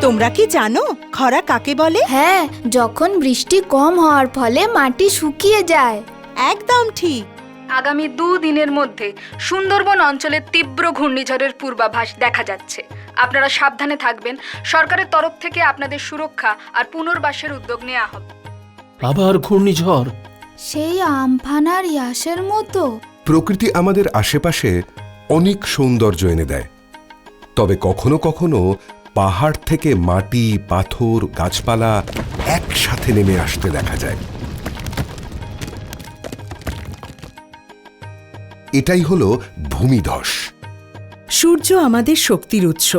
তোমরা কি জানো খরা কাকে বলে? হ্যাঁ, যখন বৃষ্টি কম হওয়ার ফলে মাটি শুকিয়ে যায়। একদম ঠিক। আগামী 2 দিনের মধ্যে সুন্দরবন অঞ্চলে তীব্র ঘূর্ণিঝড়ের পূর্বাভাস দেখা যাচ্ছে। আপনারা সাবধানে থাকবেন। সরকারের তরফ থেকে আপনাদের সুরক্ষা আর পুনর্বাসের উদ্যোগ নেওয়া হবে। আবার ঘূর্ণিঝড়। সেই আমফান আর ইয়াসের মতো। প্রকৃতি আমাদের আশেপাশে অনেক সৌন্দর্য এনে দেয়, তবে কখনো কখনো পাহাড় থেকে মাটি, পাথর, গাছপালা একসাথে নেমে আসতে দেখা যায়। এটাই হলো ভূমিধস। সূর্য আমাদের শক্তির উৎস,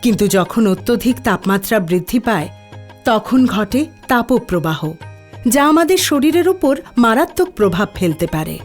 কিন্তু যখন অত্যধিক তাপমাত্রা বৃদ্ধি পায় তখন ঘটে তাপপ্রবাহ, যা আমাদের শরীরের উপর মারাত্মক প্রভাব ফেলতে পারে।